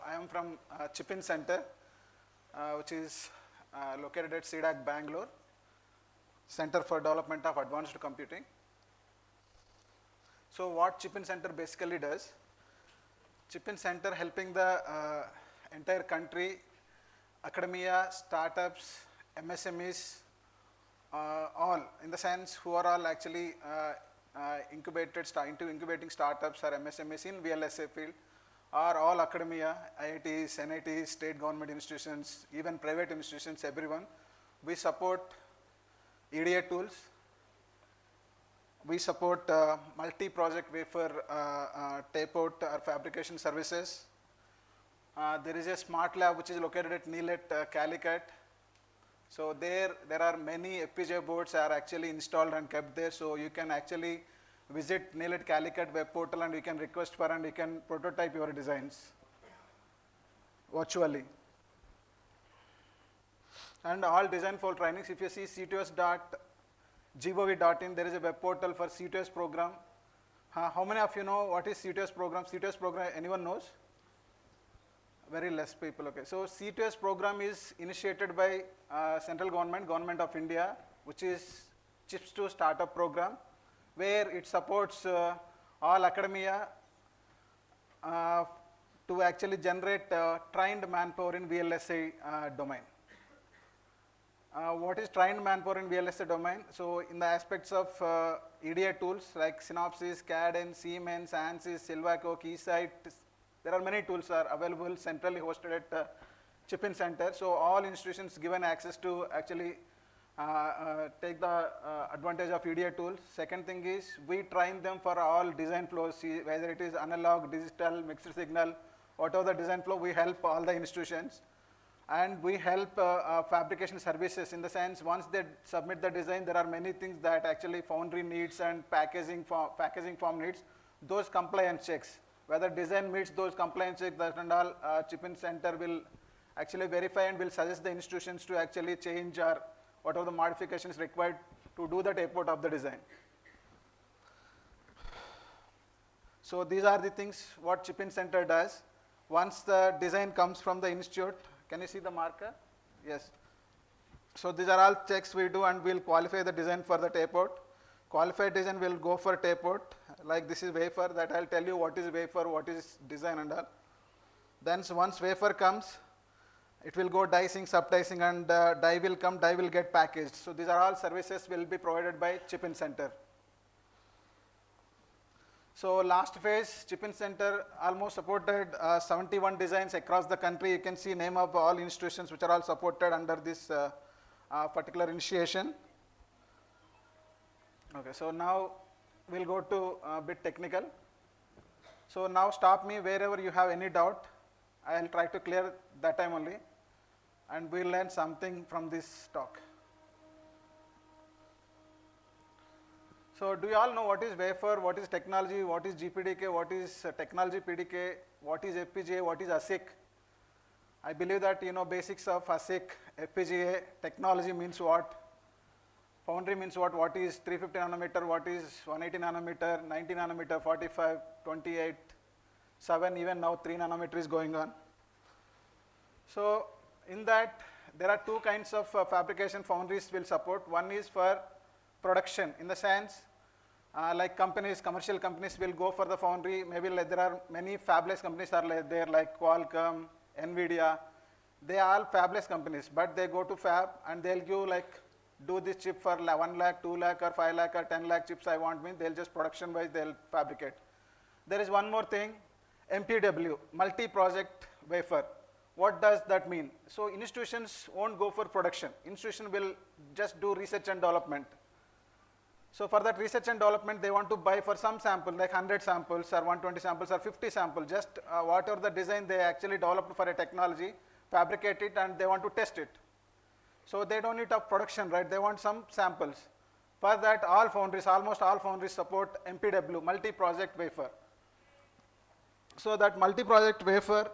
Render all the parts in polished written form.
I am from Chip-in Center, which is located at CDAC, Bangalore, Center for Development of Advanced Computing. So what Chip-in Center basically does, Chip-in Center helping the entire country, academia, startups, MSMEs, all in the sense who are all actually into incubating startups or MSMEs in VLSA field, are all academia, IITs, NITs, state government institutions, even private institutions, everyone. We support EDA tools. We support multi-project wafer tape-out or fabrication services. There is a smart lab which is located at NEEL at Calicut. So there are many FPGA boards are actually installed and kept there. So you can actually visit NEEL at Calicut web portal and you can request for and you can prototype your designs virtually. And all design for trainings, if you see c2s.gov.in, there is a web portal for C2S program. How many of you know what is C2S program? C2S program, anyone knows? Very less people, okay. So C2S program is initiated by central government of India, which is Chips to Startup program, where it supports all academia to actually generate trained manpower in VLSI domain. What is trained manpower in VLSI domain? So in the aspects of EDA tools like Synopsys, Cadence, Siemens, ANSYS, Silvaco, Keysight, there are many tools are available centrally hosted at Chip-in Center. So all institutions given access to actually take the advantage of EDA tools. Second thing is we train them for all design flows, whether it is analog, digital, mixed signal, whatever the design flow, we help all the institutions. And we help fabrication services in the sense once they submit the design, there are many things that actually foundry needs and packaging form needs, those compliance checks. Whether design meets those compliance checks, that and all, Chip-in Center will actually verify and will suggest the institutions to actually change or whatever the modifications required to do the tape out of the design. So these are the things what Chip-in Center does. Once the design comes from the institute, can you see the marker? Yes. So these are all checks we do and we'll qualify the design for the tape out. Qualified design will go for tape out. Like this is wafer, that I'll tell you what is wafer, what is design and all. Then so once wafer comes, it will go dicing, sub-dicing, and die will come, die will get packaged. So these are all services will be provided by Chip-in Center. So last phase, Chip-in Center almost supported 71 designs across the country. You can see name of all institutions which are all supported under this particular initiation. Okay, so now we'll go to a bit technical. So now stop me wherever you have any doubt. I'll try to clear that time only. And we'll learn something from this talk. So do you all know what is wafer, what is technology, what is GPDK, what is technology PDK, what is FPGA, what is ASIC? I believe that you know basics of ASIC, FPGA, technology means what, foundry means what is 350 nanometer, what is 180 nanometer, 90 nanometer, 45, 28, 7, even now 3 nanometer is going on. So in that, there are two kinds of fabrication foundries will support. One is for production, in the sense, like companies, commercial companies will go for the foundry. Maybe like there are many fabless companies are like there, like Qualcomm, NVIDIA. They are all fabless companies, but they go to fab and they'll give like, do this chip for 1 lakh, 2 lakh, or 5 lakh, or 10 lakh chips I want, mean they'll just production wise, they'll fabricate. There is one more thing, MPW, multi-project wafer. What does that mean? So institutions won't go for production. Institution will just do research and development. So for that research and development, they want to buy for some sample, like 100 samples or 120 samples or 50 samples, just whatever the design they actually developed for a technology, fabricate it and they want to test it. So they don't need a production, right? They want some samples. For that, all foundries, almost all foundries support MPW, multi-project wafer. So that multi-project wafer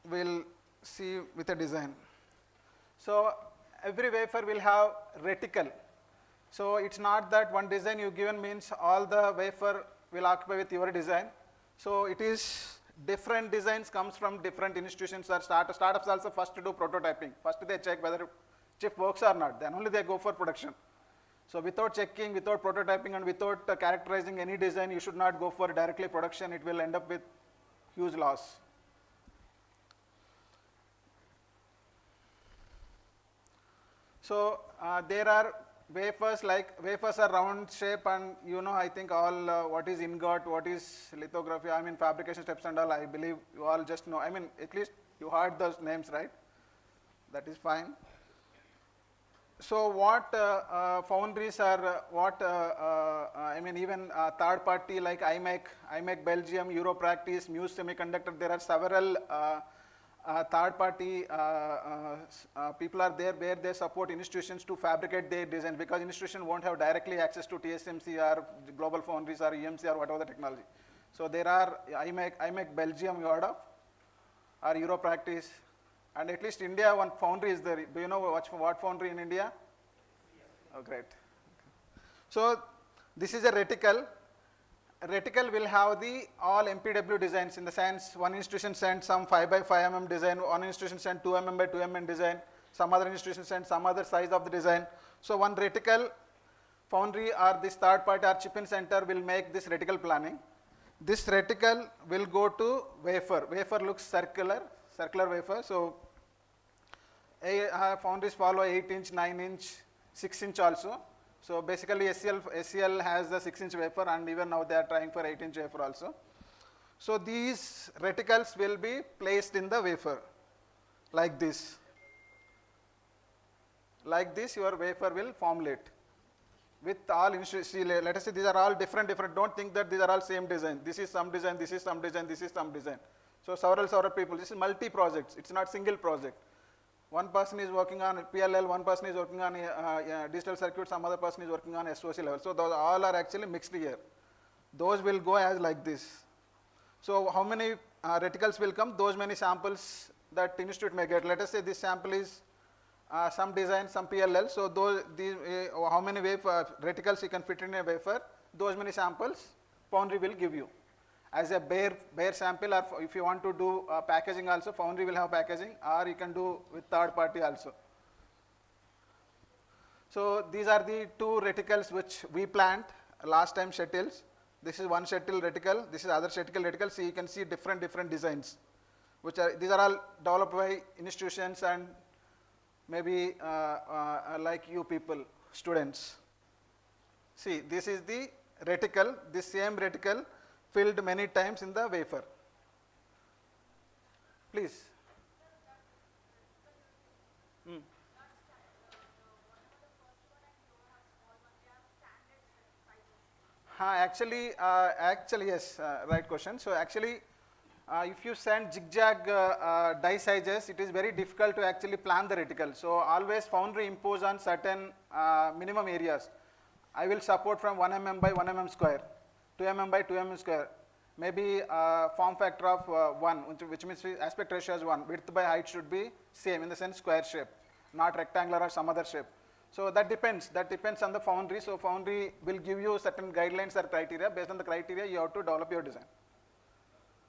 we'll see with a design. So every wafer will have reticle. So it's not that one design you given means all the wafer will occupy with your design. So it is different designs comes from different institutions or startups also first to do prototyping. First they check whether chip works or not, then only they go for production. So without checking, without prototyping and without characterizing any design, you should not go for directly production. It will end up with huge loss. So there are wafers, like wafers are round shape, and you know, I think all what is ingot, what is lithography, I mean fabrication steps and all, I believe you all just know. I mean, at least you heard those names, right? That is fine. So what foundries are, I mean even third party like IMEC Belgium, Europractice, Muse Semiconductor, there are several third party people are there where they support institutions to fabricate their design, because institution won't have directly access to TSMC or Global Foundries or EMC or whatever the technology. So there are IMEC Belgium, you heard of, or Europractice, and at least India one foundry is there. Do you know what foundry in India? Oh, great. So this is a reticle. A reticle will have the all MPW designs, in the sense one institution sent some 5 by 5 mm design, one institution sent 2 mm by 2 mm design, some other institution sent some other size of the design. So one reticle foundry or this third party or chip-in center will make this reticle planning. This reticle will go to wafer. Wafer looks circular wafer. So foundries follow 8-inch, 9-inch, 6-inch also. So basically SCL has the 6-inch wafer, and even now they are trying for 8-inch wafer also. So these reticles will be placed in the wafer like this. Like this your wafer will formulate with all institutions. Let us say these are all different. Don't think that these are all same design. This is some design, this is some design, this is some design. So several people. This is multi projects. It's not single project. One person is working on PLL, one person is working on digital circuit, some other person is working on SOC level. So those all are actually mixed here. Those will go as like this. So how many reticles will come? Those many samples that institute may get. Let us say this sample is some design, some PLL. So these how many reticles you can fit in a wafer? Those many samples foundry will give you as a bare sample, or if you want to do packaging also, foundry will have packaging, or you can do with third party also. So these are the two reticles which we planned last time, shuttles. This is one shuttle reticle, this is other shuttle reticle. So you can see different designs, which are, these are all developed by institutions and maybe like you people, students. See, this is the reticle, this same reticle filled many times in the wafer. Please. Actually yes, right question. So actually if you send zigzag die sizes, it is very difficult to actually plan the reticle. So always foundry impose on certain minimum areas. I will support from 1 mm by 1 mm square, 2 mm by 2 mm square, maybe form factor of 1, which means aspect ratio is 1, width by height should be same, in the sense square shape, not rectangular or some other shape. So that depends on the foundry. So foundry will give you certain guidelines or criteria. Based on the criteria, you have to develop your design.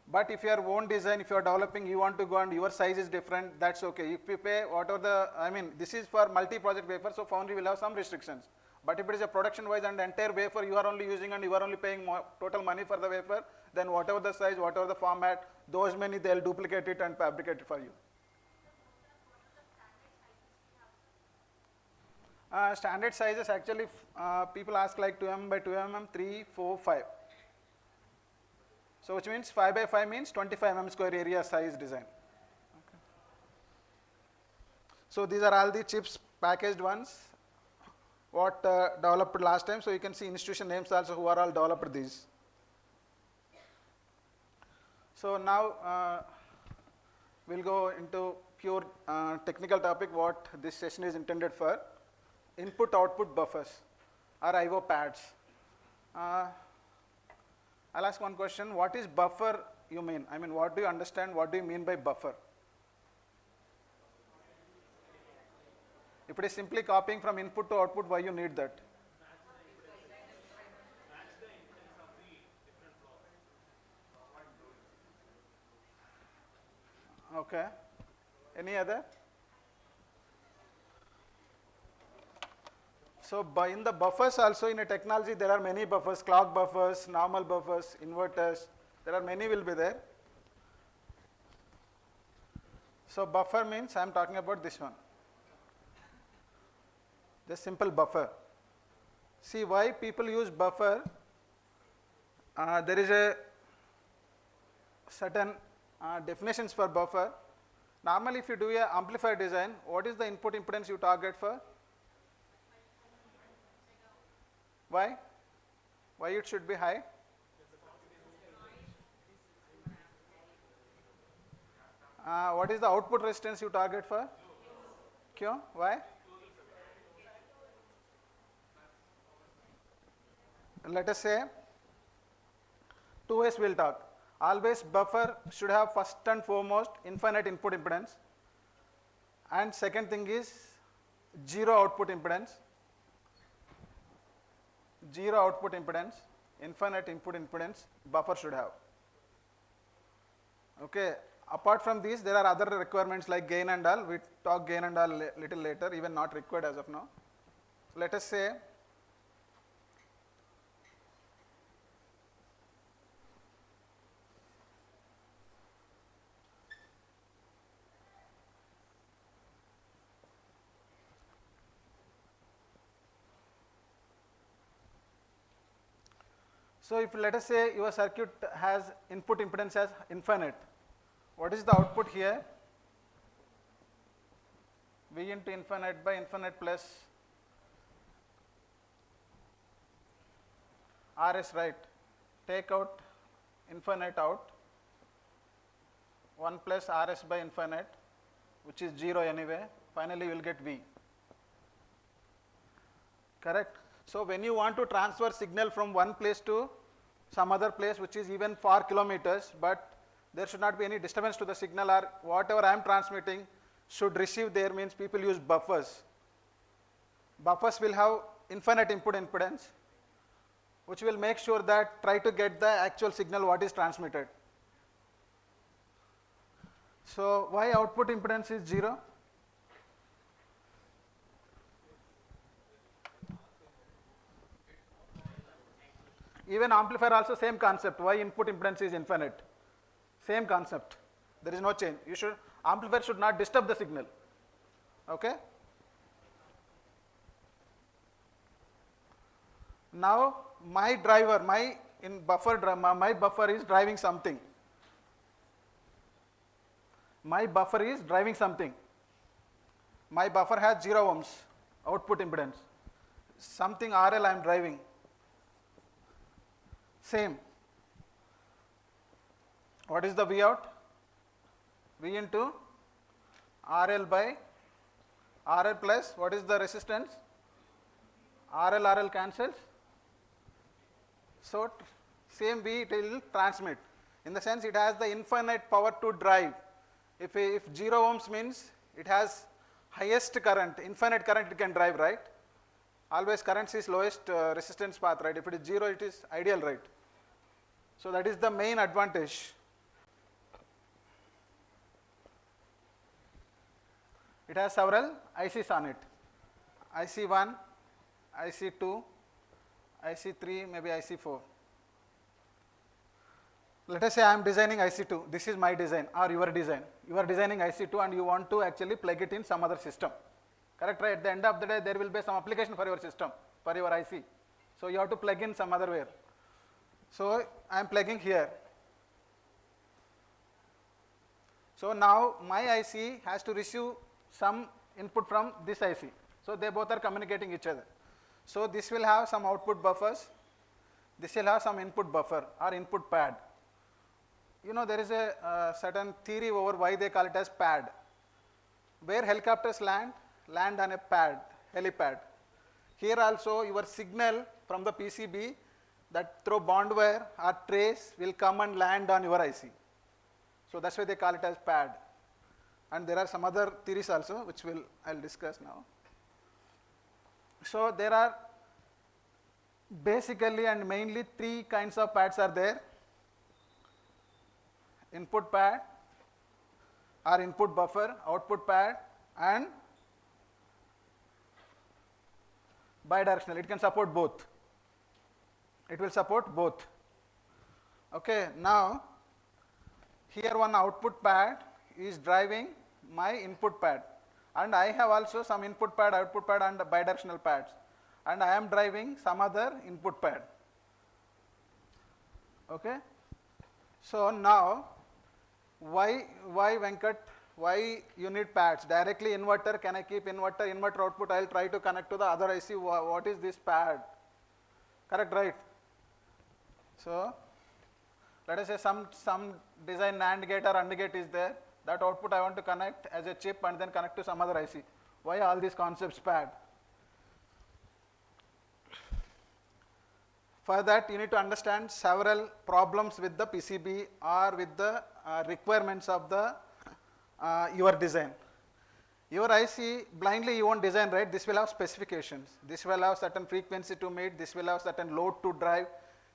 But if your own design, if you are developing, you want to go and your size is different, that's okay. If you pay whatever the, I mean, this is for multi-project wafer, so foundry will have some restrictions. But if it is a production wise and entire wafer you are only using and you are only paying total money for the wafer, then whatever the size, whatever the format, those many they'll duplicate it and fabricate it for you. Standard sizes actually people ask like 2 mm by 2 mm, 3, 4, 5. So which means 5 by 5 means 25 mm square area size design. Okay. So these are all the chips, packaged ones, what developed last time. So you can see institution names also who are all developed these. So now we'll go into pure technical topic what this session is intended for. Input output buffers or IO pads. I'll ask one question. What is buffer you mean? I mean, what do you understand? What do you mean by buffer? If it is simply copying from input to output, why you need that? Okay. Any other? So in the buffers also, in a technology there are many buffers, clock buffers, normal buffers, inverters, there are many will be there. So buffer means I am talking about this one, the simple buffer. See why people use buffer, there is a certain definitions for buffer. Normally if you do a amplifier design, what is the input impedance you target for? Why? Why it should be high? What is the output resistance you target for? Q. Why? Let us say, two ways we will talk. Always buffer should have first and foremost infinite input impedance, and second thing is zero output impedance. Zero output impedance, infinite input impedance, buffer should have. Okay. Apart from these, there are other requirements like gain and all. We talk gain and all little later, even not required as of now. Let us say so if let us say your circuit has input impedance as infinite, what is the output here? V into infinite by infinite plus Rs, right? Take out infinite out, 1 plus Rs by infinite, which is 0 anyway. Finally you will get V. Correct? So when you want to transfer signal from one place to some other place which is even far kilometers, but there should not be any disturbance to the signal, or whatever I am transmitting should receive there, means people use buffers. Buffers will have infinite input impedance, which will make sure that try to get the actual signal what is transmitted. So why output impedance is 0? Even amplifier also same concept, why input impedance is infinite. Same concept, there is no change. Amplifier should not disturb the signal. Okay. Now my driver, my buffer is driving something. My buffer is driving something. My buffer has 0 ohms output impedance. Something RL I am driving. Same. What is the V out? V into RL by RL plus what is the resistance? RL cancels. So same V it will transmit. In the sense it has the infinite power to drive. If 0 ohms means it has highest current, infinite current it can drive, right? Always current is lowest resistance path, right? If it is 0, it is ideal, right? So that is the main advantage. It has several ICs on it. IC1, IC2, IC3, maybe IC4. Let us say I am designing IC2. This is my design or your design. You are designing IC2 and you want to actually plug it in some other system. Correct, right? At the end of the day, there will be some application for your system, for your IC. So you have to plug in some other where. So I am plugging here. So now my IC has to receive some input from this IC. So they both are communicating each other. So this will have some output buffers. This will have some input buffer or input pad. You know, there is a certain theory over why they call it as pad. Where helicopters land on a pad, helipad. Here also your signal from the PCB that through bond wire or trace will come and land on your IC. So that's why they call it as pad. And there are some other theories also which I'll discuss now. So there are basically and mainly 3 kinds of pads are there. Input pad, are input buffer, output pad, and bidirectional. It can support both. It will support both. Okay, now here one output pad is driving my input pad, and I have also some input pad, output pad, and bidirectional pads, and I am driving some other input pad. Okay, so now why Venkat, why you need pads? Directly inverter, can I keep inverter output, I will try to connect to the other IC. What is this pad? Correct, right? So let us say some design NAND gate or AND gate is there. That output I want to connect as a chip and then connect to some other IC. Why all these concepts pad? For that you need to understand several problems with the PCB or with the requirements of the your design. Your IC blindly you won't design, right? This will have specifications. This will have certain frequency to meet. This will have certain load to drive.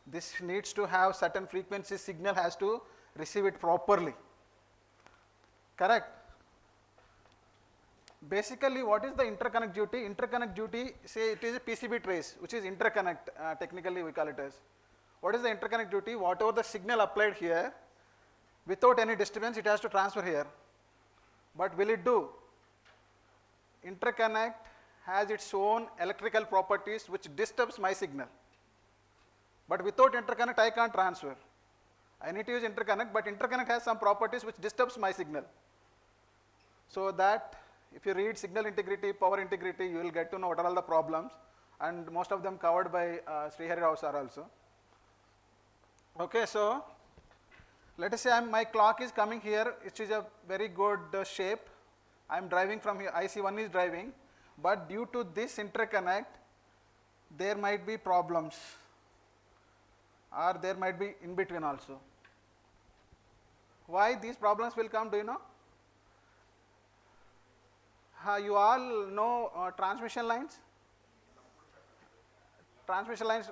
This needs to have certain frequency, signal has to receive it properly. Correct? Basically, what is the interconnect duty? Interconnect duty, say it is a PCB trace, which is interconnect, technically we call it as. What is the interconnect duty? Whatever the signal applied here, without any disturbance, it has to transfer here. But will it do? Interconnect has its own electrical properties which disturbs my signal. But without interconnect, I can't transfer. I need to use interconnect, but interconnect has some properties which disturbs my signal. So that if you read signal integrity, power integrity, you will get to know what are all the problems, and most of them covered by Srihari Rao sir also. Okay, so let us say my clock is coming here, which is a very good shape. I am driving from here, IC1 is driving, but due to this interconnect, there might be problems, or there might be in between also. Why these problems will come, do you know? You all know transmission lines? Transmission lines,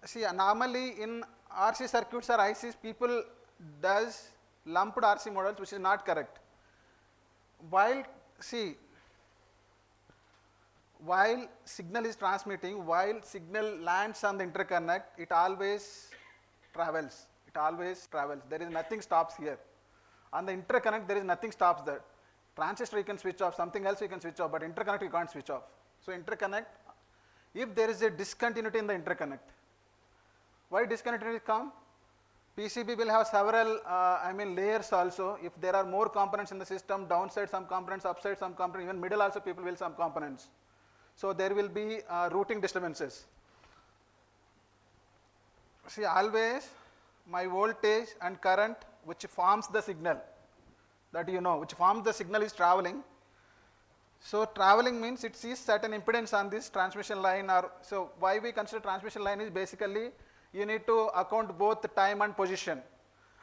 see normally in RC circuits or ICs, people does lumped RC models, which is not correct. While signal is transmitting, while signal lands on the interconnect, it always travels. It always travels. There is nothing stops here. On the interconnect, there is nothing stops there. Transistor you can switch off, something else you can switch off, but interconnect you can't switch off. So interconnect, if there is a discontinuity in the interconnect, why discontinuity come? PCB will have several layers also. If there are more components in the system, downside some components, upside some components, even middle also people will some components. So there will be routing disturbances. See, always my voltage and current which forms the signal, that you know, which forms the signal is traveling. So traveling means it sees certain impedance on this transmission line, or so why we consider transmission line is basically you need to account both time and position.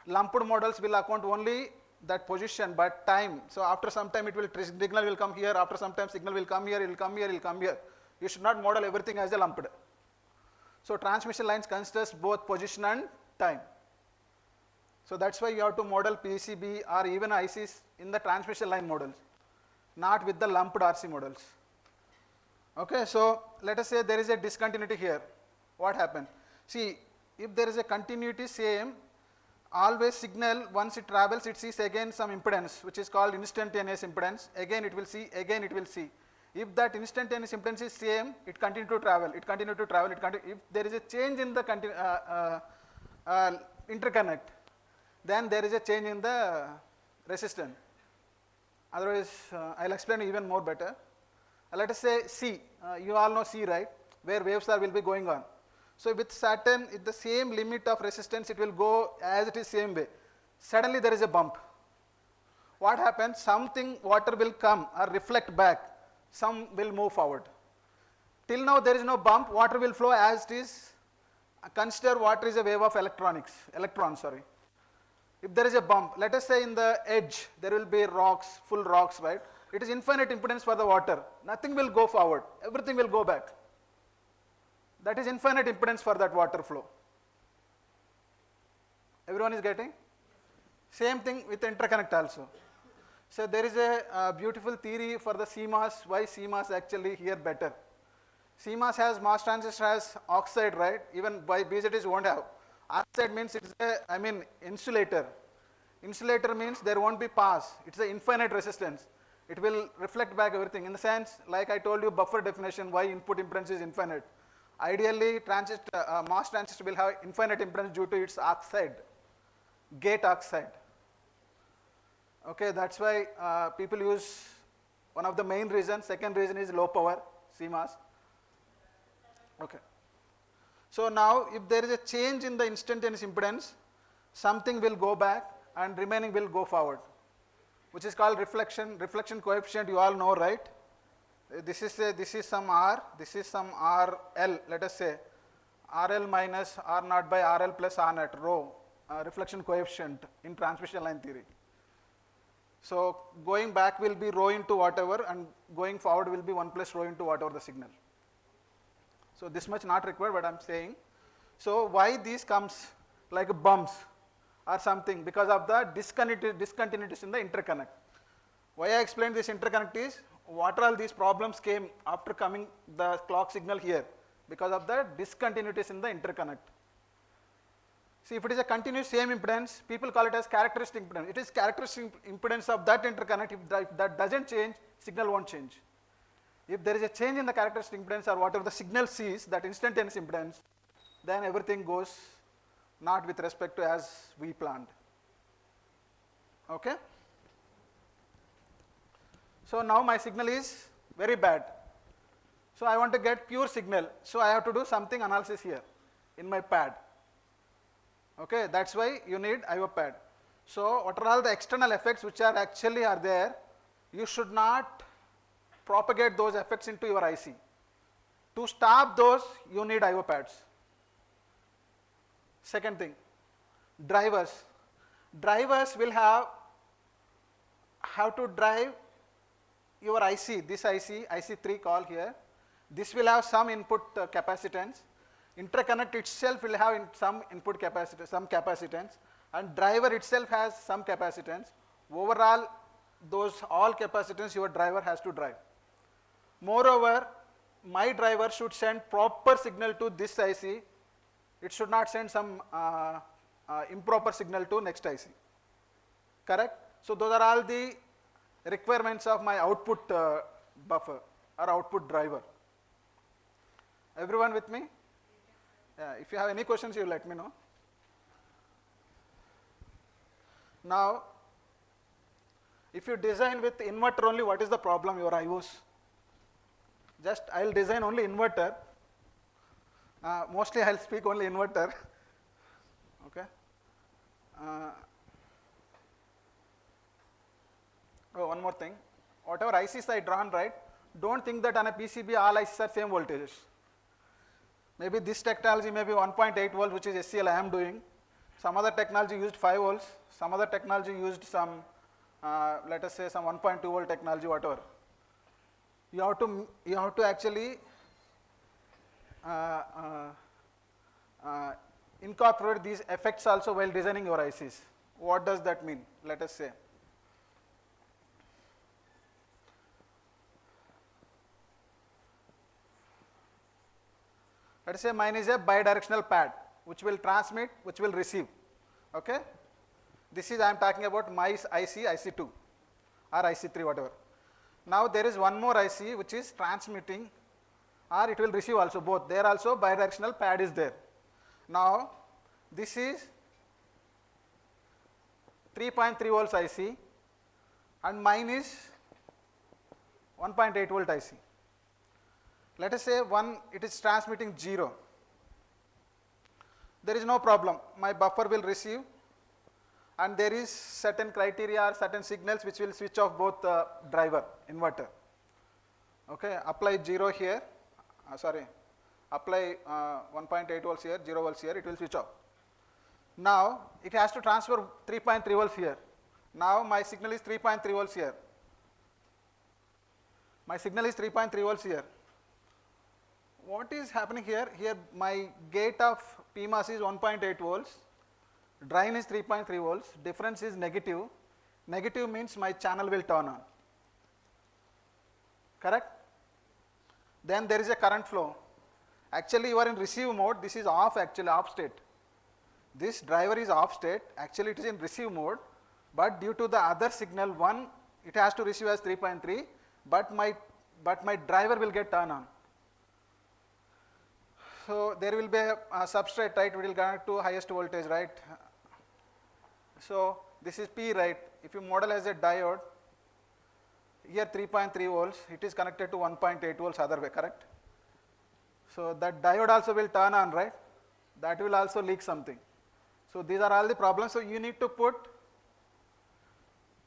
Lumped models will account only that position but time. So after some time it will signal will come here, after some time signal will come here, it will come here, it will come here. You should not model everything as a lumped. So transmission lines considers both position and time. So that's why you have to model PCB or even ICs in the transmission line models, not with the lumped RC models. Okay, so let us say there is a discontinuity here. What happened? See, if there is a continuity same, always signal once it travels it sees again some impedance which is called instantaneous impedance. Again it will see, again it will see. If that instantaneous impedance is same, it continue to travel, it continue to travel, if there is a change in the interconnect, then there is a change in the resistance. Otherwise, I'll explain even more better. Let us say C, you all know C, right, where waves will be going on. So with certain, with the same limit of resistance, it will go as it is same way. Suddenly there is a bump. What happens? Something, water will come or reflect back, some will move forward. Till now there is no bump, water will flow as it is. Consider water is a wave of electrons, sorry. If there is a bump, let us say in the edge, there will be rocks, full rocks, right? It is infinite impedance for the water. Nothing will go forward, everything will go back. That is infinite impedance for that water flow. Everyone is getting? Same thing with interconnect also. So there is a beautiful theory for the CMOS, why CMOS actually here better. CMOS has MOS transistor has oxide, right? Even by BJTs won't have. Oxide means it's a, I mean, insulator. Insulator means there won't be pass. It's an infinite resistance. It will reflect back everything. In the sense, like I told you, buffer definition, why input impedance is infinite. Ideally, MOS transistor will have infinite impedance due to its oxide, gate oxide. Okay, that's why people use one of the main reasons. Second reason is low power, CMOS. Okay. So now, if there is a change in the instantaneous impedance, something will go back and remaining will go forward, which is called reflection coefficient. You all know, right? This is some R, this is some RL. Let us say RL minus R naught by RL plus R naught, rho, reflection coefficient in transmission line theory. So going back will be rho into whatever, and going forward will be 1 plus rho into whatever the signal. So this much not required, but I'm saying. So why these comes like bumps or something? Because of the discontinuities in the interconnect. Why I explained this interconnect is, what are all these problems came after coming the clock signal here? Because of the discontinuities in the interconnect. See, if it is a continuous same impedance, people call it as characteristic impedance. It is characteristic impedance of that interconnect. If that doesn't change, signal won't change. If there is a change in the characteristic impedance or whatever the signal sees, that instantaneous impedance, then everything goes not with respect to as we planned. Okay? So now my signal is very bad. So I want to get pure signal. So I have to do something analysis here in my pad. Okay, that's why you need IO pad. So what are all the external effects which are actually are there? You should not propagate those effects into your IC. To stop those, you need IO pads. Second thing, drivers. Drivers will have to drive your IC, this IC, IC3 call here. This will have some input capacitance. Interconnect itself will have some input capacitance, some capacitance, and driver itself has some capacitance. Overall, those all capacitance your driver has to drive. Moreover, my driver should send proper signal to this IC. It should not send some improper signal to next IC. Correct? So those are all the requirements of my output buffer or output driver. Everyone with me? Yeah, if you have any questions, you let me know. Now, if you design with inverter only, what is the problem? Your IOs. Just I will design only inverter. Mostly I will speak only inverter. Okay. Oh, one more thing. Whatever ICs I drawn, right? Don't think that on a PCB all ICs are same voltages. Maybe this technology may be 1.8 volts, which is SCL I am doing. Some other technology used 5 volts. Some other technology used some, let us say some 1.2 volt technology, whatever. You have to actually incorporate these effects also while designing your ICs. What does that mean? Let us say. Let us say mine is a bidirectional pad, which will transmit, which will receive. Okay? This is I am talking about my IC, IC2 or IC3, whatever. Now there is one more IC which is transmitting, or it will receive also, both. There also bidirectional pad is there. Now this is 3.3 volts IC and mine is 1.8 volt IC. Let us say it is transmitting 0. There is no problem. My buffer will receive, and there is certain criteria or certain signals which will switch off both the driver, inverter. Okay, apply 0 here, apply 1.8 volts here, 0 volts here, it will switch off. Now it has to transfer 3.3 volts here. Now my signal is 3.3 volts here. My signal is 3.3 volts here. What is happening here? Here my gate of PMOS is 1.8 volts, drain is 3.3 volts, difference is negative. Negative means my channel will turn on. Correct? Then there is a current flow. Actually you are in receive mode, this is off, actually off state. This driver is off state, actually it is in receive mode, but due to the other signal 1, it has to receive as 3.3, but my driver will get turned on. So there will be a substrate, right, we will connect to highest voltage, right. So this is P, right. If you model as a diode, here 3.3 volts, it is connected to 1.8 volts other way, correct. So that diode also will turn on, right. That will also leak something. So these are all the problems. So you need to put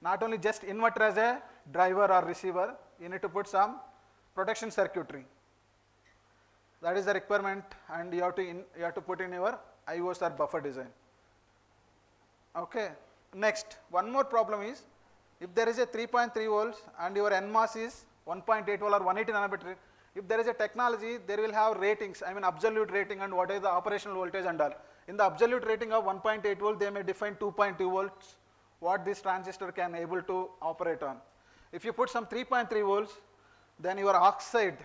not only just inverter as a driver or receiver, you need to put some protection circuitry. That is the requirement, and you have to put in your IOs or buffer design. Okay. Next, one more problem is, if there is a 3.3 volts and your NMOS is 1.8 volt or 180 nanometer, if there is a technology, there will have ratings, I mean absolute rating and what is the operational voltage and all. In the absolute rating of 1.8 volt, they may define 2.2 volts, what this transistor can able to operate on. If you put some 3.3 volts, then your oxide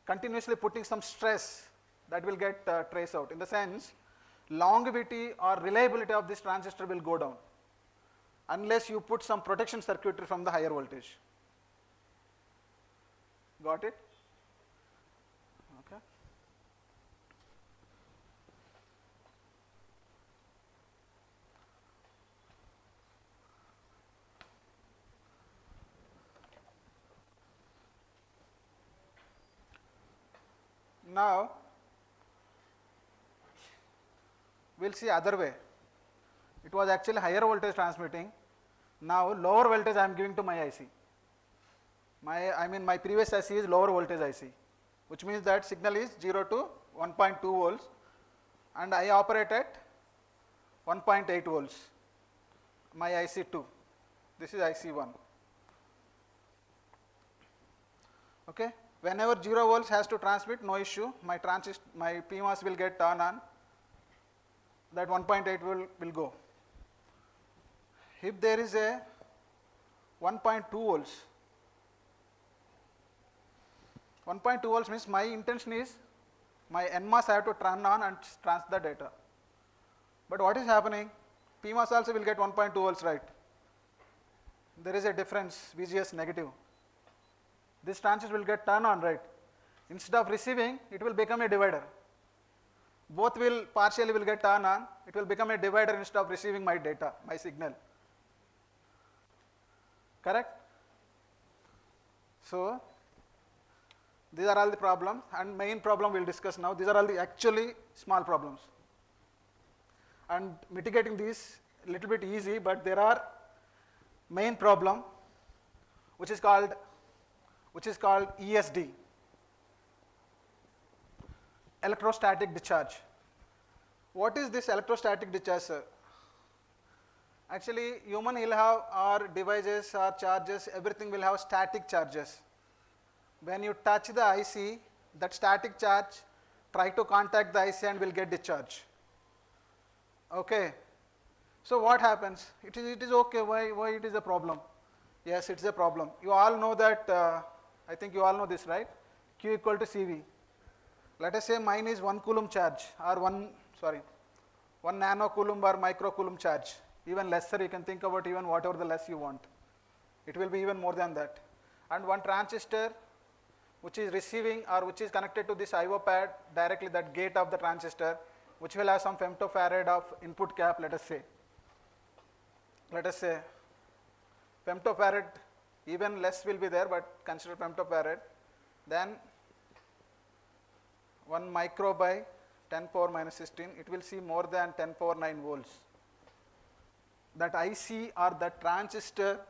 continuously putting some stress, that will get traced out. In the sense, longevity or reliability of this transistor will go down unless you put some protection circuitry from the higher voltage. Got it? Okay. Now we will see other way. It was actually higher voltage transmitting. Now lower voltage I am giving to my IC. My previous IC is lower voltage IC, which means that signal is 0 to 1.2 volts, and I operate at 1.8 volts. My IC2. This is IC1. Okay. Whenever 0 volts has to transmit, no issue. My PMOS will get turned on. That 1.8 will go. If there is a 1.2 volts, 1.2 volts means my intention is my NMOS I have to turn on and transfer the data. But what is happening? PMOS also will get 1.2 volts, right? There is a difference, VGS negative. This transistor will get turned on, right? Instead of receiving, it will become a divider. Both will partially will get turned on. It will become a divider instead of receiving my data, my signal. Correct? So these are all the problems, and main problem we will discuss now. These are all the actually small problems. And mitigating these a little bit easy, but there are main problem which is called ESD, electrostatic discharge. What is this electrostatic discharge, sir? Actually, human will have, or devices or charges, everything will have static charges. When you touch the IC, that static charge try to contact the IC and will get discharged. Okay. So what happens? It is okay. Why it is a problem? Yes, it is a problem. You all know that. I think you all know this, right? Q equal to CV. Let us say mine is 1 coulomb charge, or 1 nano coulomb or micro coulomb charge. Even lesser, you can think about even whatever the less you want. It will be even more than that. And one transistor which is receiving or which is connected to this IO pad directly, that gate of the transistor, which will have some femtofarad of input cap, let us say. Let us say femtofarad, even less will be there, but consider femtofarad. Then 1 micro by 10 power minus 16, it will see more than 10 power 9 volts. That IC or that transistor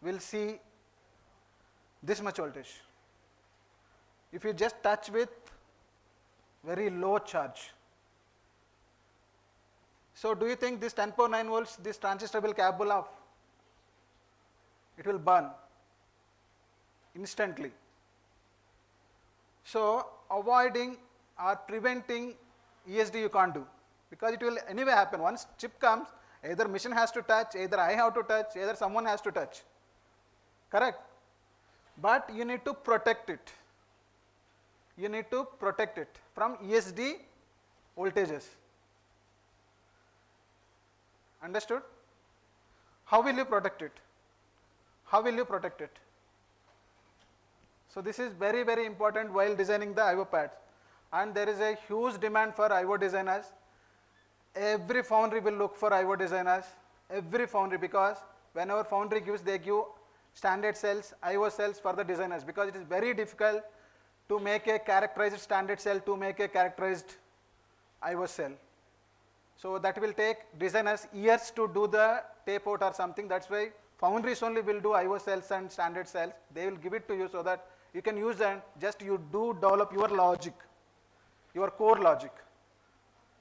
will see this much voltage. If you just touch with very low charge. So do you think this 10 power 9 volts, this transistor will capable of? It will burn instantly. So avoiding or preventing ESD you can't do, because it will anyway happen. Once chip comes, Either machine has to touch, either I have to touch, either someone has to touch. Correct? But you need to protect it. You need to protect it from ESD voltages. Understood? How will you protect it? How will you protect it? So this is very, very important while designing the IO pads. And there is a huge demand for IO designers. Every foundry will look for IO designers. Every foundry, because whenever foundry gives, they give standard cells, IO cells for the designers, because it is very difficult to make a characterized standard cell, to make a characterized IO cell. So that will take designers years to do the tape out or something. That's why foundries only will do IO cells and standard cells. They will give it to you so that you can use and just you do develop your logic, your core logic.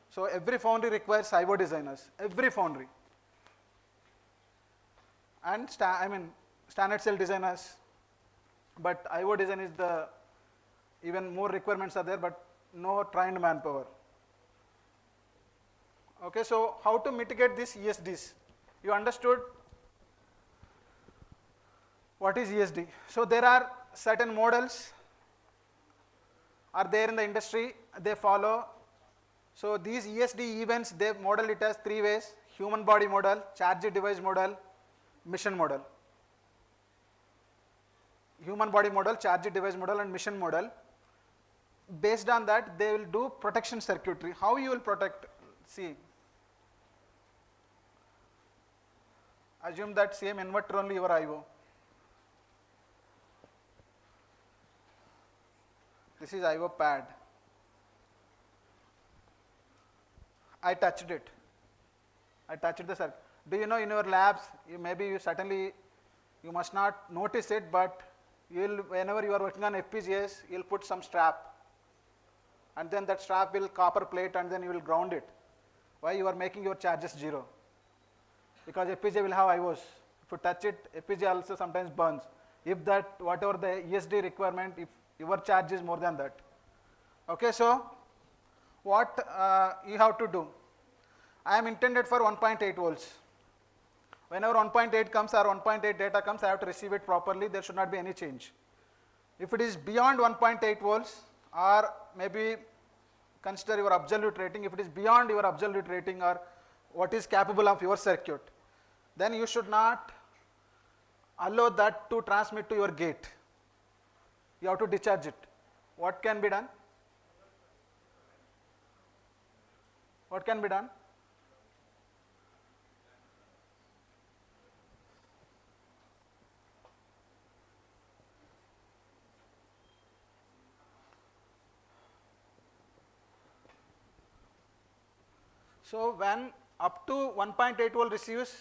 So every foundry requires IO designers, every foundry. And standard cell designers, but IO design is the, even more requirements are there, but no trained manpower. Okay, so how to mitigate these ESDs? You understood what is ESD? So there are certain models are there in the industry, they follow. So these ESD events, they model it as 3 ways: human body model, charge device model, mission model. Human body model, charge device model and mission model. Based on that, they will do protection circuitry. How you will protect? See, assume that same inverter only your IO. This is IO pad. I touched it. I touched the circuit. Do you know in your labs, maybe you certainly, you must not notice it, but you will, whenever you are working on FPGAs, you will put some strap. And then that strap will copper plate and then you will ground it. Why? You are making your charges 0. Because FPGA will have IOs. If you touch it, FPGA also sometimes burns. If that, whatever the ESD requirement, if your charge is more than that. Okay, so what you have to do? I am intended for 1.8 volts. Whenever 1.8 comes or 1.8 data comes, I have to receive it properly. There should not be any change. If it is beyond 1.8 volts, or maybe consider your absolute rating, if it is beyond your absolute rating or what is capable of your circuit, then you should not allow that to transmit to your gate. You have to discharge it. What can be done? What can be done? So when up to 1.8 volt receives,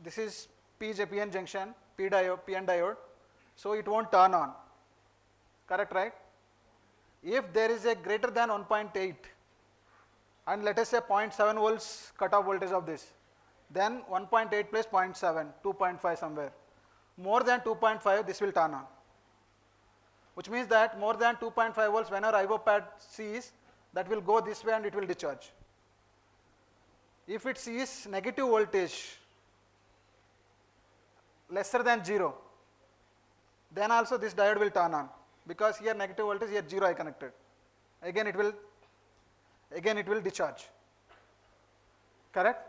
this is PN junction, PN diode, so it won't turn on. Correct, right? If there is a greater than 1.8 and let us say 0.7 volts cutoff voltage of this, then 1.8 plus 0.7, 2.5 somewhere. More than 2.5, this will turn on. Which means that more than 2.5 volts, whenever IO pad sees, that will go this way and it will discharge. If it sees negative voltage lesser than 0, then also this diode will turn on, because here negative voltage, here 0 I connected. Again it will discharge. Correct?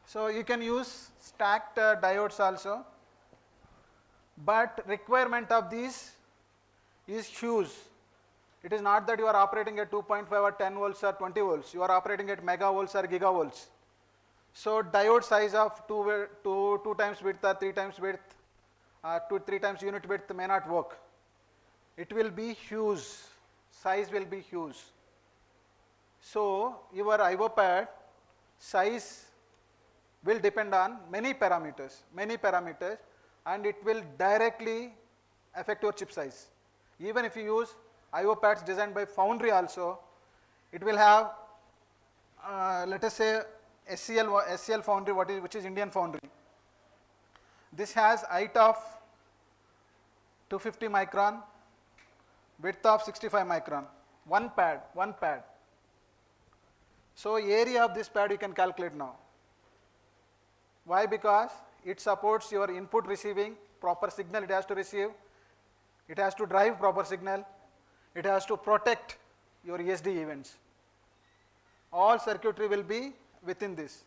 So you can use stacked diodes also, but requirement of these is huge. It is not that you are operating at 2.5 or 10 volts or 20 volts. You are operating at megavolts or gigavolts. So diode size of 2 times width or 3 times width, 3 times unit width may not work. It will be huge. Size will be huge. So your IO pad size will depend on many parameters, and it will directly affect your chip size. Even if you use IO pads designed by foundry also, it will have, let us say, SCL foundry, which is Indian foundry. This has height of 250 micron, width of 65 micron. One pad. So area of this pad you can calculate now. Why? Because it supports your input receiving, proper signal it has to receive, it has to drive proper signal, it has to protect your ESD events. All circuitry will be within this.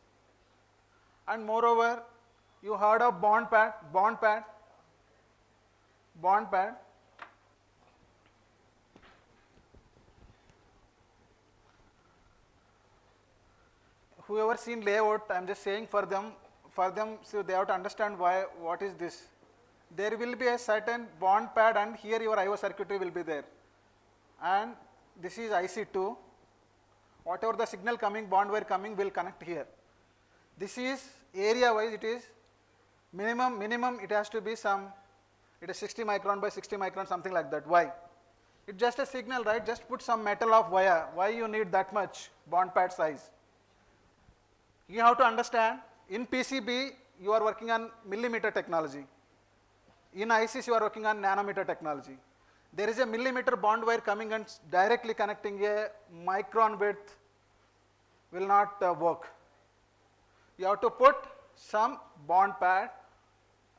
And moreover, you heard of bond pad. Whoever seen layout, I am just saying for them, so they have to understand why, what is this. There will be a certain bond pad and here your IO circuitry will be there. And this is IC2. Whatever the signal coming, bond wire coming will connect here. This is area wise, it is minimum it has to be some, it is 60 micron by 60 micron, something like that. Why? It's just a signal, right? Just put some metal of wire. Why you need that much bond pad size? You have to understand, in PCB you are working on millimeter technology. In ICs you are working on nanometer technology. There is a millimeter bond wire coming and directly connecting a micron width will not work. You have to put some bond pad.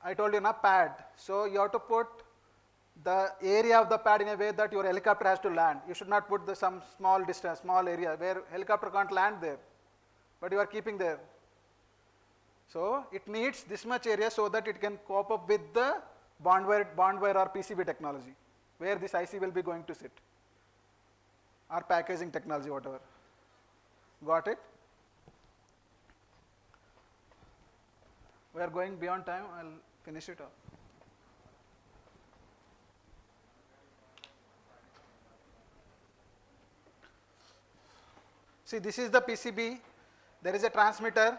I told you, na, pad. So you have to put the area of the pad in a way that your helicopter has to land. You should not put some small distance, small area where helicopter can't land there, but you are keeping there. So it needs this much area so that it can cope up with the bond wire or PCB technology, where this IC will be going to sit, or packaging technology, whatever. Got it? We are going beyond time. I'll finish it up. See, this is the PCB. There is a transmitter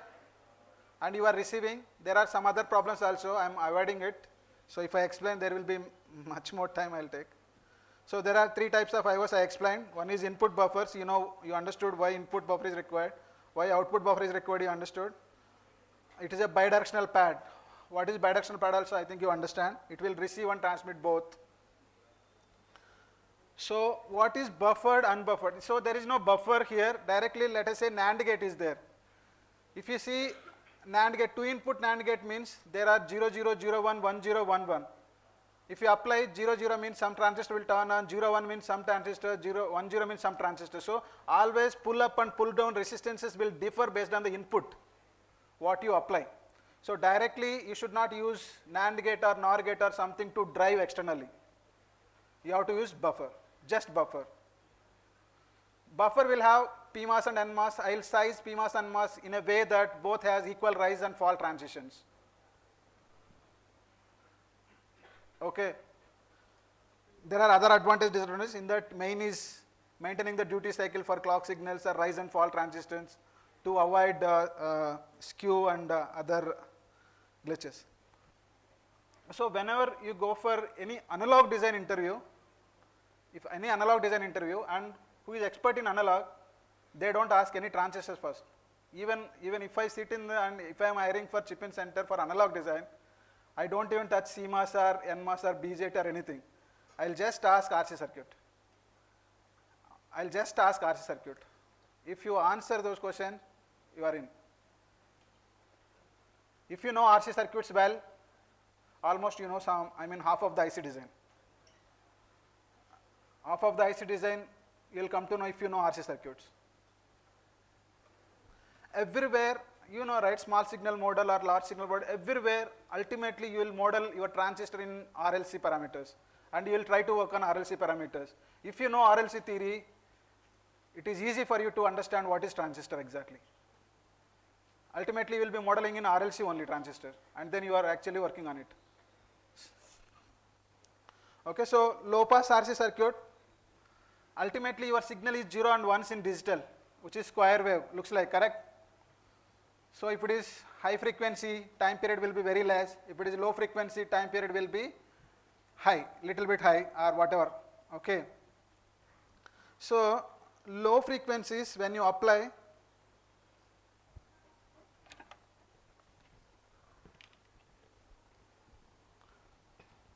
and you are receiving. There are some other problems also. I am avoiding it. So if I explain, there will be much more time I will take. So there are three types of IOs I explained. One is input buffers. You know, you understood why input buffer is required. Why output buffer is required, you understood. It is a bidirectional pad. What is bidirectional pad also, I think you understand. It will receive and transmit both. So what is buffered, unbuffered? So there is no buffer here. Directly, let us say NAND gate is there. If you see NAND gate, 2 input NAND gate means there are 0, 0, 0, 1, 1, 0, 1, 1. If you apply 0, 0 means some transistor will turn on, 0, 1 means some transistor, 0, 1, 0 means some transistor. So always pull up and pull down resistances will differ based on the input, what you apply. So directly you should not use NAND gate or NOR gate or something to drive externally. You have to use buffer, just buffer. Buffer will have PMOS and NMOS. I will size PMOS and NMOS in a way that both has equal rise and fall transitions. Okay. There are other advantages, disadvantages. In that, main is maintaining the duty cycle for clock signals or rise and fall transistors to avoid skew and other glitches. So whenever you go for any analog design interview, if any analog design interview, and who is expert in analog, they don't ask any transistors first. Even if I sit in and if I am hiring for chip in center for analog design, I don't even touch CMOS or NMOS or BJT or anything. I'll just ask RC circuit. I'll just ask RC circuit. If you answer those questions, you are in. If you know RC circuits well, almost you know half of the IC design. Half of the IC design you will come to know if you know RC circuits. Everywhere, you know, right, small signal model or large signal model, everywhere ultimately you will model your transistor in RLC parameters and you will try to work on RLC parameters. If you know RLC theory, it is easy for you to understand what is transistor exactly. Ultimately you will be modeling in RLC only transistor and then you are actually working on it. Okay, so low pass RC circuit, ultimately your signal is 0 and 1s in digital, which is square wave, looks like, correct? So if it is high frequency, time period will be very less. If it is low frequency, time period will be high, little bit high or whatever, okay. So low frequencies when you apply,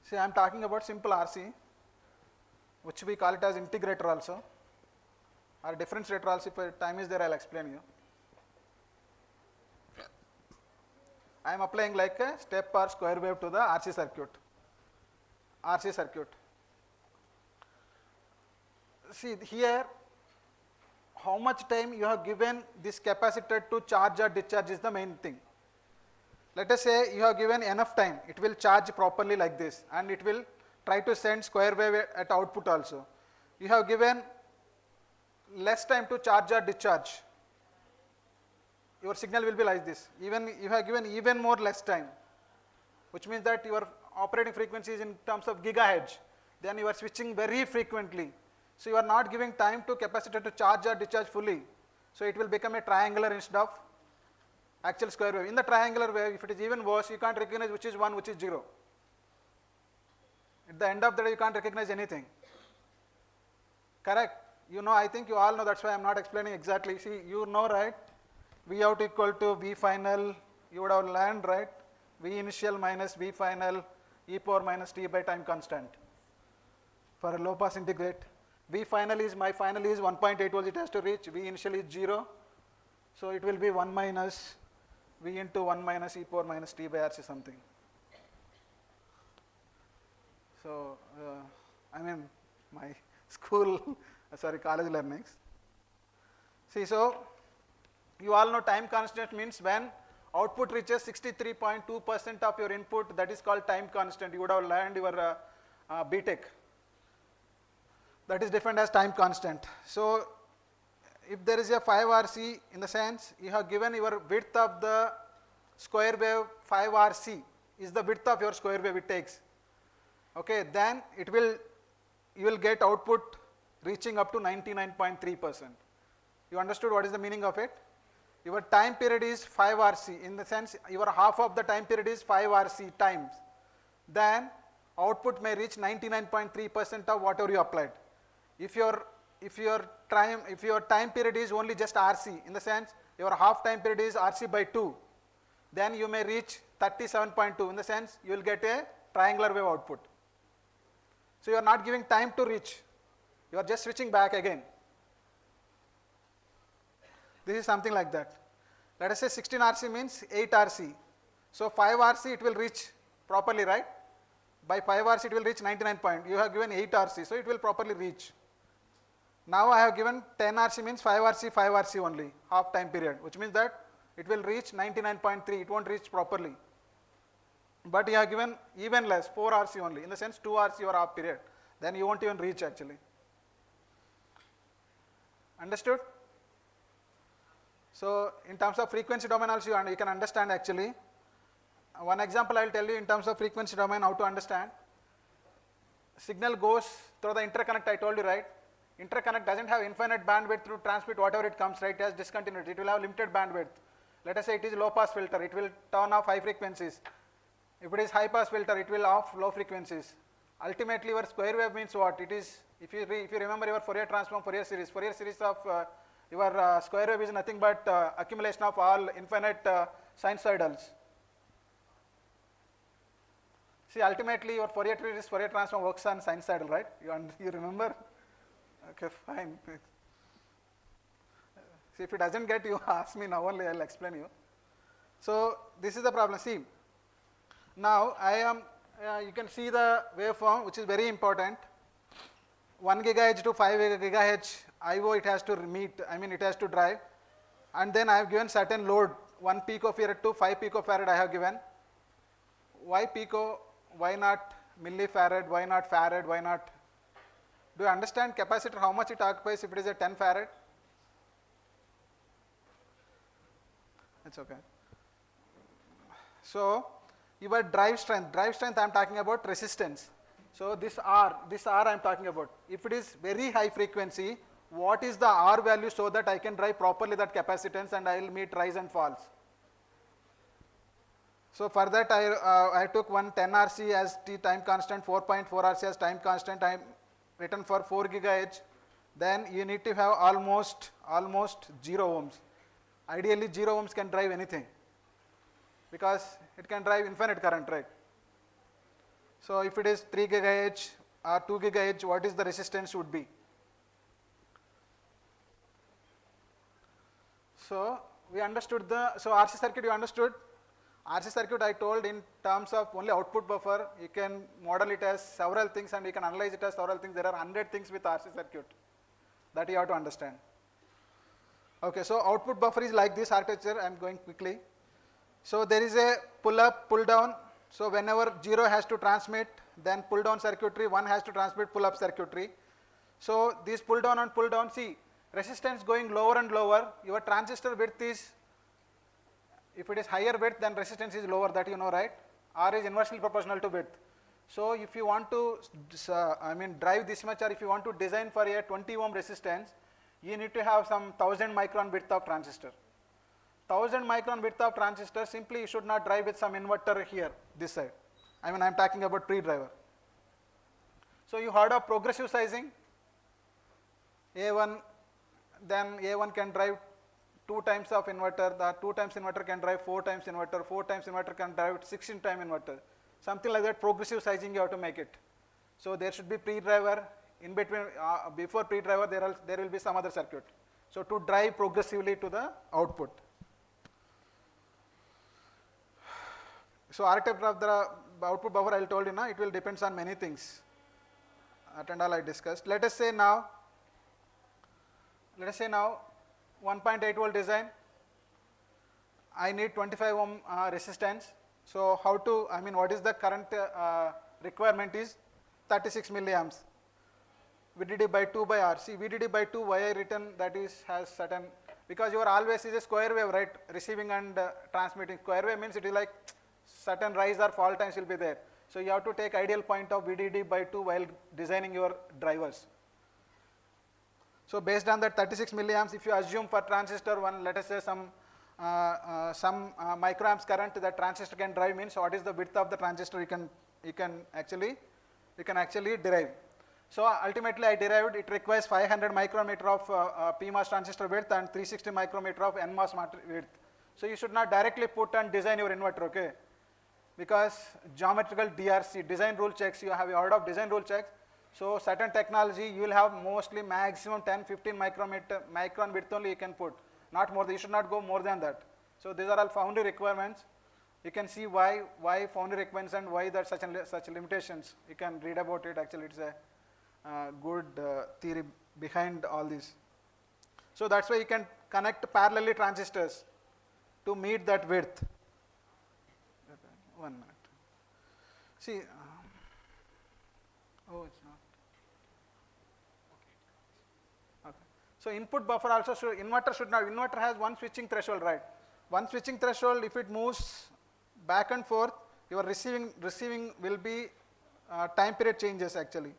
see I am talking about simple RC, which we call it as integrator also, or differentiator also, if time is there, I will explain you. I am applying like a step or square wave to the RC circuit. RC circuit. See here, how much time you have given this capacitor to charge or discharge is the main thing. Let us say you have given enough time, it will charge properly like this, and it will try to send square wave at output also. You have given less time to charge or discharge, your signal will be like this. Even you have given even more less time, which means that your operating frequency is in terms of gigahertz, then you are switching very frequently. So you are not giving time to capacitor to charge or discharge fully. So it will become a triangular instead of actual square wave. In the triangular wave, if it is even worse, you can't recognize which is 1, which is 0. At the end of the day, you can't recognize anything. Correct? You know, I think you all know, that's why I am not explaining exactly. See, you know, right? V out equal to V final, you would have learned, right? V initial minus V final, e power minus t by time constant for a low pass integrate. V final is, my final is 1.8 volts it has to reach, V initial is 0. So it will be 1 minus V into 1 minus e power minus t by RC something. So, I mean my school, sorry, college learnings. See, so you all know time constant means when output reaches 63.2% of your input, that is called time constant. You would have learned your BTech. That is defined as time constant. So if there is a 5 RC, in the sense you have given your width of the square wave 5 RC is the width of your square wave it takes. Okay, then it will, you will get output reaching up to 99.3%. You understood what is the meaning of it? Your time period is 5 RC, in the sense your half of the time period is 5 RC times. Then output may reach 99.3% of whatever you applied. If your time period is only just RC, in the sense your half time period is RC by 2, then you may reach 37.2, in the sense you will get a triangular wave output. So you are not giving time to reach, you are just switching back again. This is something like that. Let us say 16 RC means 8 RC. So 5 RC it will reach properly, right? By 5 RC it will reach 99 point. You have given 8 RC, so it will properly reach. Now I have given 10 RC means 5 RC only, half time period, which means that it will reach 99.3, it won't reach properly. But you have given even less, 4 RC only, in the sense 2 RC or half period, then you won't even reach actually. Understood? So in terms of frequency domain also you can understand actually. One example I will tell you in terms of frequency domain how to understand. Signal goes through the interconnect, I told you, right? Interconnect doesn't have infinite bandwidth to transmit whatever it comes, right? It has discontinuity, it will have limited bandwidth. Let us say it is low pass filter, it will turn off high frequencies. If it is high pass filter, it will off low frequencies. Ultimately your square wave means what? It is, if you remember your Fourier transform, Fourier series of your square wave is nothing but accumulation of all infinite sinusoidals. See, ultimately your Fourier transform works on sinusoidal, right? You remember? Okay, fine. See, if it doesn't get you, ask me now only, I will explain you. So this is the problem. See, now I am, you can see the waveform, which is very important. 1 gigahertz to 5 gigahertz IO it has to meet, I mean it has to drive. And then I have given certain load, 1 picofarad to 5 picofarad I have given. Why pico? Why not millifarad? Why not farad? Why not? Do you understand capacitor, how much it occupies if it is a 10 farad? It's okay. So your drive strength I am talking about resistance. So this R I am talking about. If it is very high frequency, what is the R value so that I can drive properly that capacitance and I will meet rise and falls. So for that I took one 10 RC as T time constant, 4.4 RC as time constant. I am written for 4 gigahertz. Then you need to have almost 0 ohms. Ideally 0 ohms can drive anything because it can drive infinite current, right? So if it is 3 gigahertz or 2 gigahertz, what is the resistance would be? So we understood so RC circuit you understood. RC circuit I told in terms of only output buffer, you can model it as several things and you can analyze it as several things. There are 100 things with RC circuit that you have to understand. Okay, so output buffer is like this architecture. I am going quickly. So there is a pull up, pull down. So whenever 0 has to transmit, then pull down circuitry, 1 has to transmit pull up circuitry. So this pull down and pull down, see resistance going lower and lower, your transistor width is, if it is higher width then resistance is lower, that you know, right? R is inversely proportional to width. So if you want to drive this much, or if you want to design for a 20 ohm resistance, you need to have some 1000 micron width of transistor. 1000 micron width of transistor, simply you should not drive with some inverter here, this side. I am talking about pre-driver. So you heard of progressive sizing, A1, then A1 can drive 2 times of inverter, the 2 times inverter can drive 4 times inverter, 4 times inverter can drive 16 time inverter. Something like that, progressive sizing you have to make it. So there should be pre-driver, in between, before pre-driver there will be some other circuit. So to drive progressively to the output. So architecture of the output buffer I told you now, it will depends on many things. That and all I discussed. Let us say now 1.8 volt design, I need 25 ohm resistance. So how to, what is the current requirement is 36 milliamps. VDD by 2 by R. See, VDD by 2, why I written that is, has certain, because your always is a square wave, right? Receiving and transmitting. Square wave means it is like certain rise or fall times will be there. So you have to take ideal point of VDD by 2 while designing your drivers. So based on that 36 milliamps, if you assume for transistor 1, let us say some microamps current that transistor can drive, means what is the width of the transistor you can actually derive. So ultimately I derived, it requires 500 micrometer of PMOS transistor width and 360 micrometer of NMOS width. So you should not directly put and design your inverter, okay? Because geometrical DRC, design rule checks, you have heard of design rule checks. So certain technology you will have mostly maximum 10-15 micron width only you can put, not more. You should not go more than that. So these are all foundry requirements. You can see why foundry requirements and why that such limitations. You can read about it. Actually, it's a good theory behind all this. So that's why you can connect parallelly transistors to meet that width. 1 minute. See, oh, it's not. Okay. So input buffer also should, inverter has one switching threshold, right? One switching threshold, if it moves back and forth, your receiving will be time period changes actually.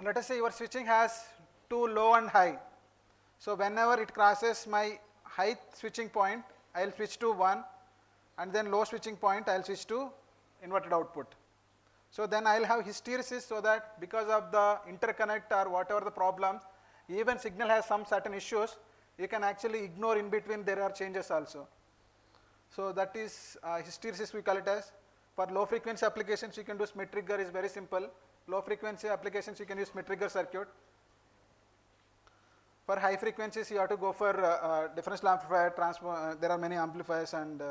Let us say your switching has 2 low and high. So whenever it crosses my high switching point, I will switch to 1, and then low switching point I will switch to inverted output. So then I will have hysteresis, so that because of the interconnect or whatever the problems, even signal has some certain issues, you can actually ignore in between, there are changes also. So that is hysteresis we call it as. For low frequency applications you can do Smith trigger, is very simple. Low frequency applications you can use Smith trigger circuit. For high frequencies you have to go for differential amplifier, there are many amplifiers, and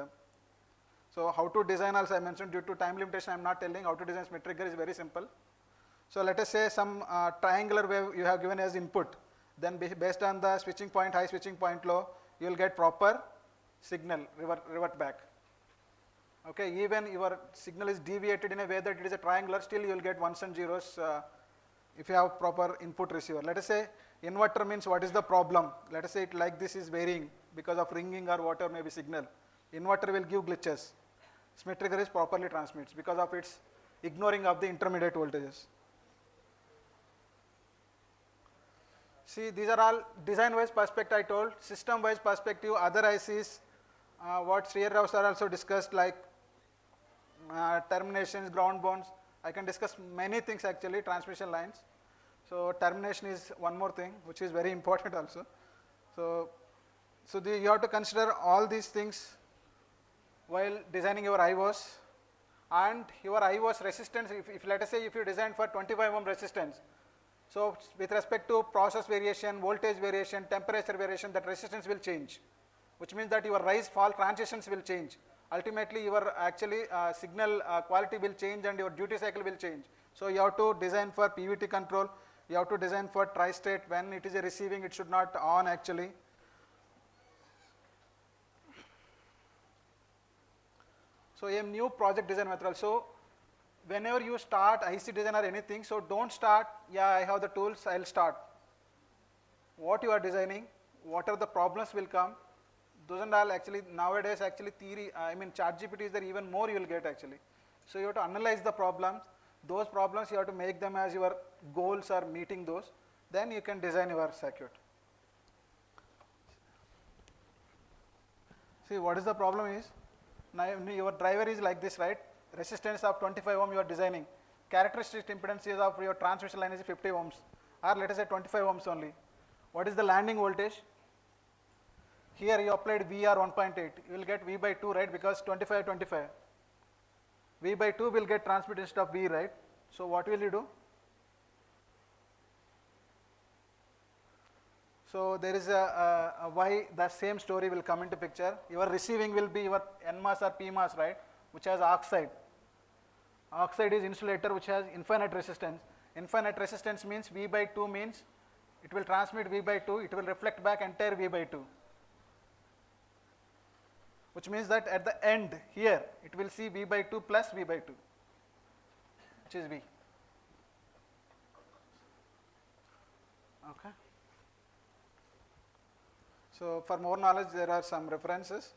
so how to design also I mentioned, due to time limitation I am not telling. How to design Smith trigger is very simple. So let us say some triangular wave you have given as input, then based on the switching point high, switching point low, you will get proper signal revert back. Okay, even your signal is deviated in a way that it is a triangular, still you will get ones and zeros if you have proper input receiver. Let us say inverter means what is the problem? Let us say it like this is varying because of ringing or whatever may be signal. Inverter will give glitches. Smith trigger is properly transmits because of its ignoring of the intermediate voltages. See, these are all design wise perspective I told, system wise perspective, other ICs, what Sri Rao sir also discussed, like terminations, ground bonds. I can discuss many things actually, transmission lines. So termination is one more thing which is very important also. So you have to consider all these things while designing your IOs, and your IOs resistance. If let us say if you design for 25 ohm resistance, So with respect to process variation, voltage variation, temperature variation, that resistance will change, which means that your rise fall transitions will change. Ultimately your actually signal quality will change and your duty cycle will change. So you have to design for PVT control, you have to design for tri-state. When it is a receiving, it should not on actually. So a new project design method. So whenever you start IC design or anything, so don't start, yeah, I have the tools, I'll start. What you are designing, what are the problems will come, those and all actually nowadays actually theory, I mean ChatGPT is there, even more you will get actually. So you have to analyze the problems, those problems you have to make them as your goals are meeting those, then you can design your circuit. See what is the problem is, now your driver is like this, right? Resistance of 25 ohm you are designing, characteristic impedance is of your transmission line is 50 ohms or let us say 25 ohms only. What is the landing voltage? Here you applied VR 1.8, you will get V by 2, right, because 25, 25. V by 2 will get transmitted instead of V, right? So what will you do? So there is a why the same story will come into picture. Your receiving will be your NMOS or PMOS, right, which has oxide. Oxide is insulator which has infinite resistance. Infinite resistance means V by 2 means it will transmit V by 2, it will reflect back entire V by 2. Which means that at the end here it will see V by 2 plus V by 2, which is V. Okay. So for more knowledge there are some references.